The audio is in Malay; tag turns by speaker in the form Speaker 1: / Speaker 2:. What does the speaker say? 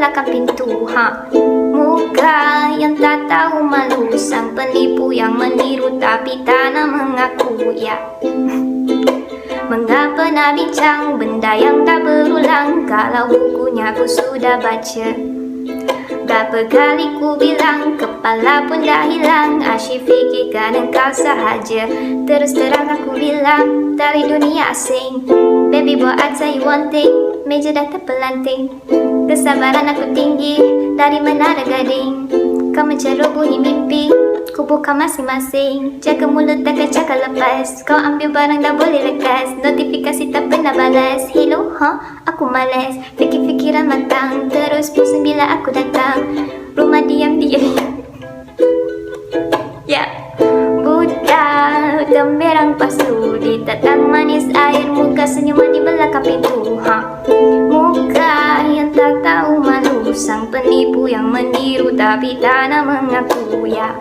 Speaker 1: belakang pintu. Muka yang tak tahu malu, sang penipu yang meniru tapi tak nak mengaku. Ya, mengapa nak bincang benda yang tak berulang kalau bukunya ku sudah baca? Berapa kali ku bilang, kepala pun dah hilang. Asyik fikirkan engkau sahaja. Terus terang aku bilang, dari dunia asing. Baby boy, I tell you one thing, meja dah terpelanting. Kesabaran aku tinggi, dari menara gading. Kau mencerobohi mimpi, ku buka masing-masing. Jaga mulut takkan cakap lepas. Kau ambil barang dah boleh lekas. Notifikasi tak pernah balas. Hello, aku malas. Fikir-fikiran matang, terus pusing bila aku datang. Rumah diam-diam. Ya, budak temberang pasu, ditatang manis air muka, senyuman di belakang pintu. Muka yang tak tahu malu, sang penipu yang meniru tapi tak nak mengaku. Ya.